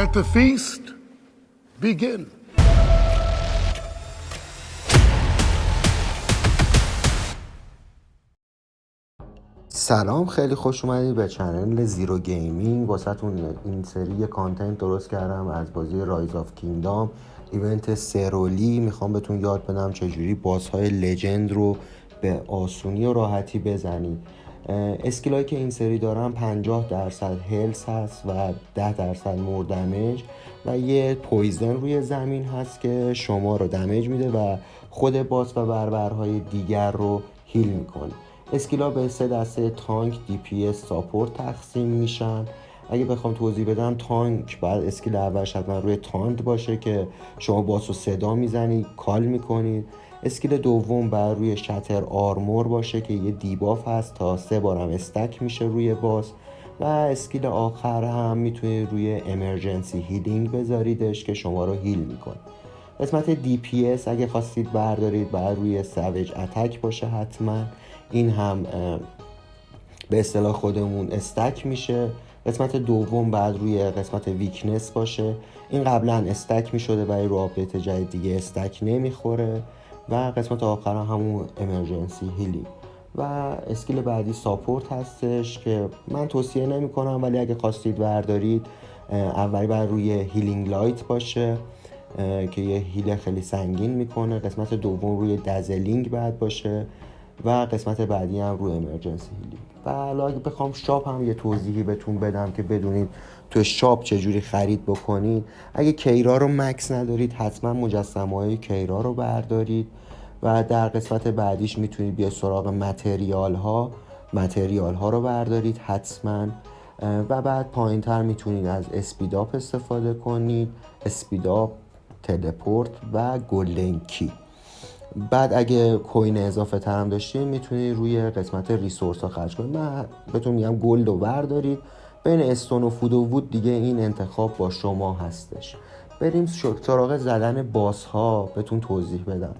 Let the feast begin. سلام، خیلی خوش اومدید به چنل زیرو گیمینگ. واسهتون این سری کانتنت درست کردم از بازی رایز آف کینگدام، ایونت سرولی. میخوام بهتون یاد بدم چجوری بازهای لجند رو به آسونی و راحتی بزنید. اسکیلایی که این سری دارم 50% هلس هست و 10% مور دمیج و یه پویزن روی زمین هست که شما رو دمیج میده و خود باس و بربرهای دیگر رو هیل میکنه. اسکیلا به 3 دسته تانک، دی پی اس، ساپورت تقسیم میشن. اگه بخوام توضیح بدم، تانک بعد اسکیل اولش حتما روی تاند باشه که شما باس رو صدا میزنید، کال میکنید. اسکیل دوم بعد روی شتر آرمور باشه که یه دیباف هست تا 3 بارم استک میشه روی باس. و اسکیل آخر هم میتونید روی امرجنسی هیلینگ بذاریدش که شما رو هیل میکنه. قسمت دی پی اس اگه خواستید بردارید بعد روی سویج اتک باشه حتما. این هم به اصطلاح خودمون استک میشه. قسمت دوم بعد روی قسمت ویکنس باشه. این قبلا استک میشده ولی رو آپدیت جدید دیگه استک نمیخوره. و قسمت آخر همون امرجنسی هیلی. و اسکیل بعدی ساپورت هستش که من توصیه نمی کنم ولی اگه خواستید بردارید اولی بعد روی هیلینگ لایت باشه که یه هیل خیلی سنگین میکنه. قسمت دوم روی دزلینگ بعد باشه و قسمت بعدی هم روی امرجنسی هیلینگ. و اگه بخوام شاپ هم یه توضیحی بهتون بدم که بدونید تو شاپ چجوری خرید بکنید. اگه کیرا رو مکس ندارید حتما مجسمه های کیرا رو بردارید و در قسمت بعدیش میتونید بیا سراغ متریال ها رو بردارید حتما. و بعد پایین تر میتونید از اسپیداپ استفاده کنید، اسپیداپ، تلپورت و گلدن کی. بعد اگه کوین اضافه تر هم داشتید میتونید روی قسمت ریسورس ها خرج کنید. من بهتون میگم گلد رو بردارید. بین استون و فود و وود دیگه این انتخاب با شما هستش. بریم سراغ زدن باس ها. بهتون توضیح بدم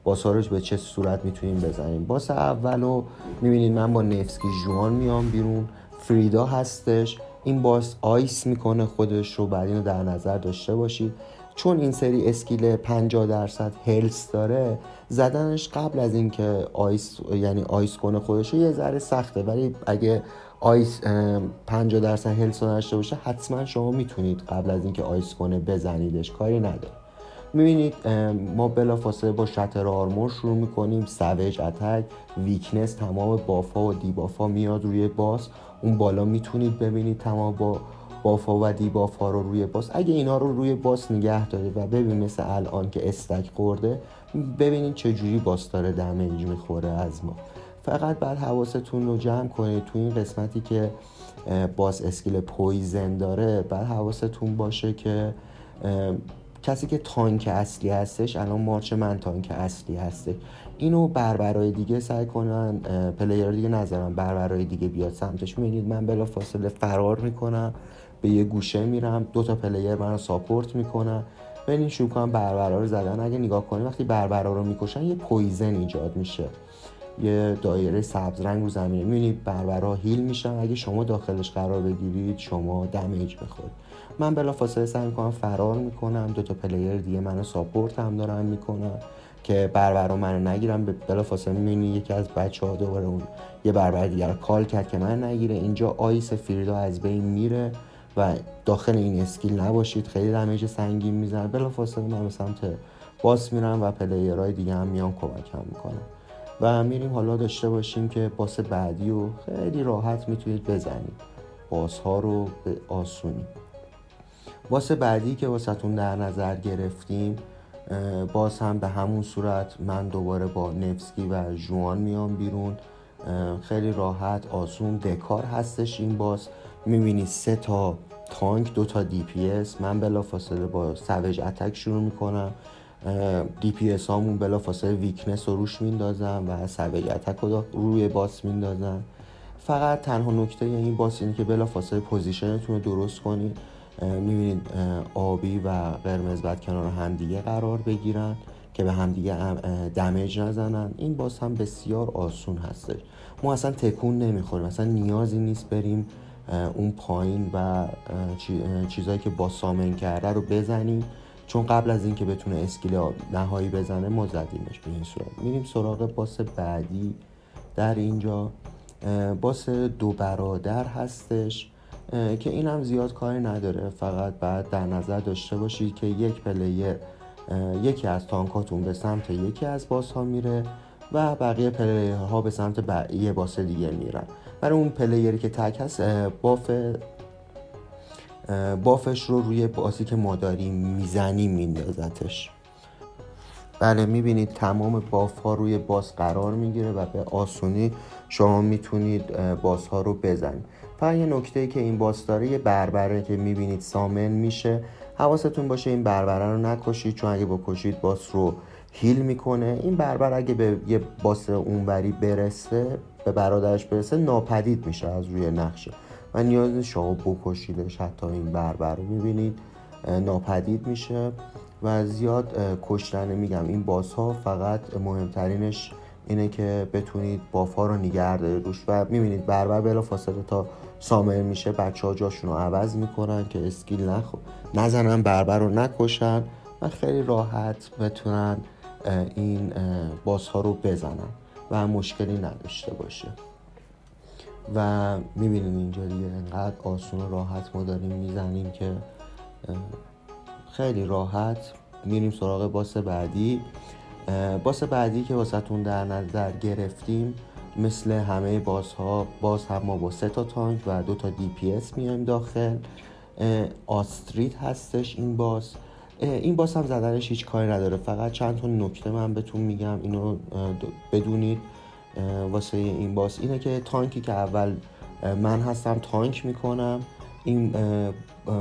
باس ها رو به چه صورت میتونیم بزنیم. باس اولو میبینید من با نفسکی جوان میام بیرون. فریدا هستش. این باس آیس میکنه خودش رو، بعد اینو در نظر داشته باشید. چون این سری اسکیل 50% هلس داره، زدنش قبل از اینکه آیس یعنی آیس کنه خودش رو یه ذره سخته، ولی اگه آیس 50% هلس رو داشته باشه حتما شما میتونید قبل از اینکه آیس کنه بزنیدش، کاری نداره. میبینید ما بلافاصله با شتر آرمور شروع میکنیم. سویج اتک، ویکنس، تمام بافا و دیبافا میاد روی باس. اون بالا میتونید ببینید تمام با بافا و دیبافا رو روی باس. اگه اینا رو روی باس نگه دارید و ببینید مثل الان که استک خورده، ببینید چجوری باس داره دمیج میخوره از ما. فقط بعد حواستون رو جمع کنید تو این قسمتی که باس اسکیل پویزن داره. بعد حواستون باشه که کسی که تانک اصلی هستش، الان مارچ من تانک اصلی هسته، اینو بربرای دیگه سعی کنن پلیر دیگه نذارن بربرای دیگه بیاد سمتش. میبینید من بلا فاصله فرار میکنم، به یه گوشه میرم، 2 تا پلیر منو ساپورت میکنن. ببینید شروع کنم بربرا رو زدن. اگه نگاه کنید وقتی بربرا رو میکشن یه پویزن ایجاد میشه، یه دایره سبز رنگ رو زمینه. میبینید بربرا هیل میشن. اگه شما داخلش قرار بگیرید شما دمیج بخورید. من بلافاصله سعی میکنم فرار میکنم. 2 تا پلیر دیگه منو ساپورت هم دارن میکنن که بربرا منو نگیرن. بلافاصله میبینید یکی از بچه‌ها دوباره اون یه بربر دیگه رو کال کرد که من نگیره. اینجا آیس فریدا از بین میره و داخل این اسکیل نباشید، خیلی دمیج سنگین میزنه. بلافاصله من به سمت باس میرم و پلیرهای دیگه هم میان کمکم میکنن و میریم. حالا داشته باشیم که باس بعدی رو خیلی راحت میتونید بزنید، باس ها رو به آسونی. باس بعدی که واسهتون در نظر گرفتیم باز هم به همون صورت من دوباره با نفسکی و جوان میام بیرون. خیلی راحت آسون دکار هستش این باس. میبینید 3 تا تانک، 2 تا دی پی اس. من بلافاصله با سویج اتک شروع میکنم. دی پی اس هامون بلافاصله ویکنس رو روش میندازم و سویج اتک رو روی باس میندازم. فقط تنها نکته این باس اینه که بلافاصله پوزیشنتون رو درست کنید. میبینید آبی و قرمز بعد کنار همدیگه قرار بگیرن که به همدیگه دمیج نزنن. این باس هم بسیار آسون هستش. ما اصلا تکون نمیخوریم، اصلا نیازی نیست بریم اون پایین و چیزایی که با سامن کرده رو بزنیم، چون قبل از اینکه بتونه اسکیل نهایی بزنه ما زدیمش. به این صورت میریم سراغ باس بعدی. در اینجا باس دو برادر هستش که این هم زیاد کاری نداره، فقط بعد در نظر داشته باشید که یک پلیر یکی از تانکاتون به سمت یکی از باس ها میره و بقیه پلیرها به سمت یه باس دیگه میرن. برای اون پلیری که تک هست بافش رو روی باسی که ما داریم میزنیم میندازتش. بله میبینید تمام باف ها روی باس قرار میگیره و به آسونی شما میتونید باس ها رو بزنید. فقط یه نکته که این باس داره، یه بربره که میبینید سامن میشه، حواستون باشه این بربره رو نکشید، چون اگه بکشید باس رو هیل میکنه. این بربر اگه به یه باس اونوری برسه، به برادرش برسه، ناپدید میشه از روی نقشه و نیاز نیست شما بکشیدش. حتی این بربر رو میبینید ناپدید میشه و زیاد کشتن میگم. این باس ها فقط مهمترینش اینه که بتونید باف ها رو نگه دارید روش و میبینید بربر بلا فاصله تا سامن میشه بچه ها جاشون رو عوض میکنن که اسکیل نزنن، بربر رو نکشن و خیلی راحت بتونن این باس ها رو بزنن و مشکلی نداشته باشه. و میبینید اینجا دیگه انقدر آسون و راحت ما داریم میزنیم که خیلی راحت میریم سراغ باس بعدی. باس بعدی که واسهتون در نظر گرفتیم مثل همه باس ها باز هم ما با 3 تا تانک و 2 تا DPS میایم داخل. آستریت هستش این باس. این باس هم زدنش هیچ کاری نداره، فقط چند تا نکته من بهتون میگم اینو بدونید. واسه این باس اینه که تانکی که اول من هستم تانک میکنم این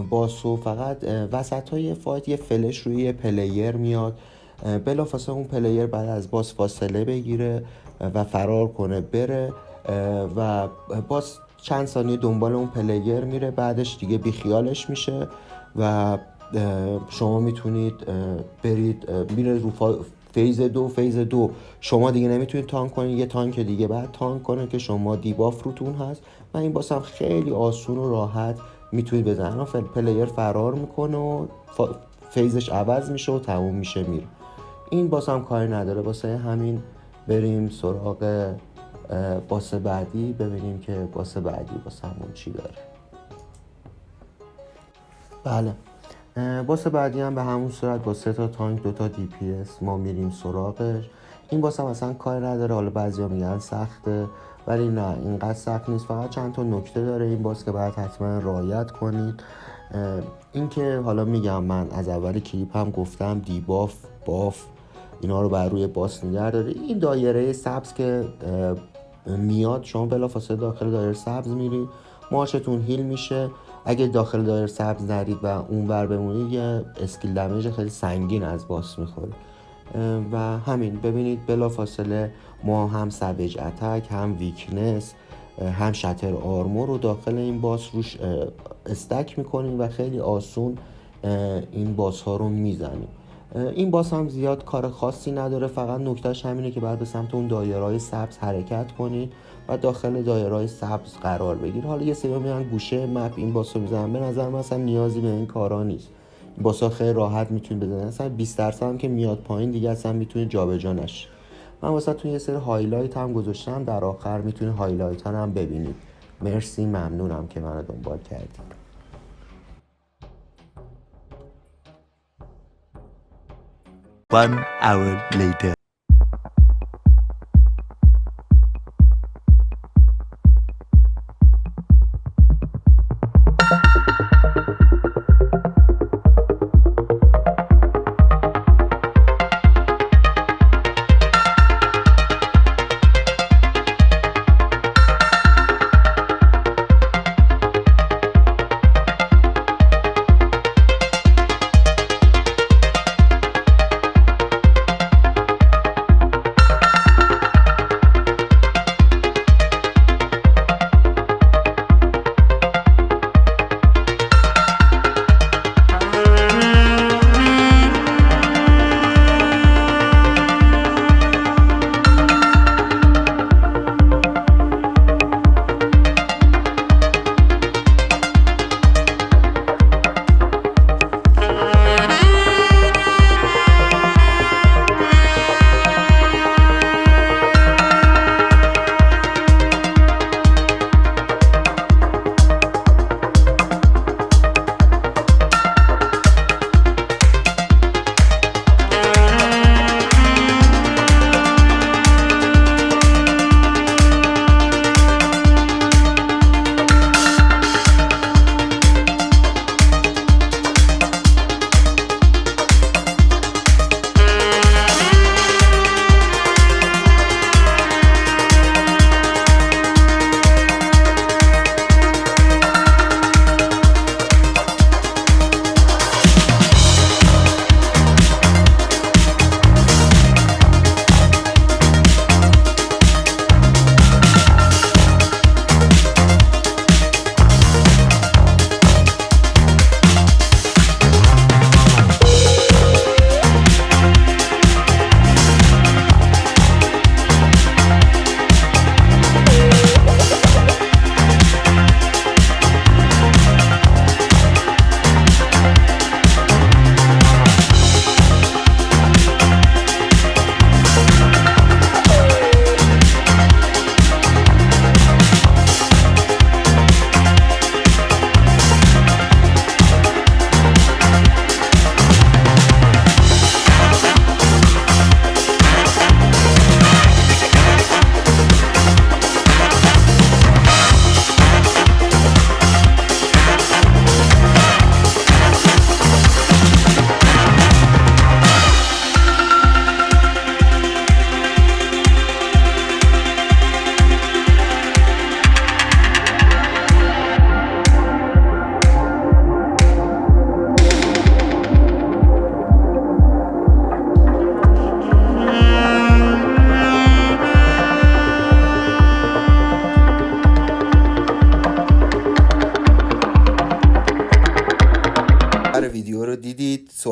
باسو، فقط وسط های فایت یه فلش روی یه پلیر میاد، بلافاصله اون پلیر بعد از باس فاصله بگیره و فرار کنه بره و باس چند ثانیه دنبال اون پلیر میره، بعدش دیگه بیخیالش میشه و شما میتونید برید میره رو فیز دو شما دیگه نمیتونید تانک کنید، یه تانک دیگه بعد تانک کنه که شما دیباف روتون هست و این باس هم خیلی آسون و راحت میتونید بزنید. پلیر فرار میکنه و فیزش عوض میشه و تموم میشه میره. این باس هم کاری نداره، واسه همین بریم سراغ باس بعدی ببینیم که باس بعدی واسه همون چی داره. بله باس بعدی هم به همون صورت با 3 تا تانک 2 تا DPS ما میریم سراغش. این باس هم اصلا کاری نداره، حالا بعضیا میگن سخته ولی نه اینقدر سخت نیست، فقط چند تا نکته داره این باس که باید حتما رعایت کنید. این که حالا میگم من از اول کلیپ هم گفتم دیباف باف اینا رو بر روی باس نگه داره. این دایره سبز که میاد شما بلافاصله داخل دایره سبز میرید، مارشتون هیل میشه. اگه داخل دایره سبز نرید و اونور بمونید یه اسکیل دمیج خیلی سنگین از باس میخوره و همین. ببینید بلافاصله ما هم سویج اتک هم ویکنس هم شتر آرمور رو داخل این باس روش استک میکنیم و خیلی آسون این باس ها رو میزنیم. این باس هم زیاد کار خاصی نداره، فقط نکتهش همینه که باید به سمت اون دایرهای سبز حرکت کنید و داخل دایرهای سبز قرار بگیر. حالا یه سری میان گوشه مپ این باس رو میزنن، به نظر من اصلا نیازی به این کارا نیست. این باس ها خیلی راحت میتونید بزنید، اصلا 20% هم که میاد پایین دیگه اصلا میتونید جابجا نشه. من واسهتون یه سری هایلایت هم گذاشتم، در آخر میتونید هایلایت ها هم ببینید. مرسی، ممنونم که منو دنبال کردید. 1 hour later.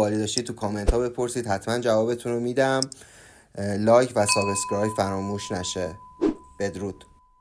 سوالی داشتید تو کامنت ها بپرسید، حتما جوابتون رو میدم. لایک و سابسکرایب فراموش نشه. بدرود.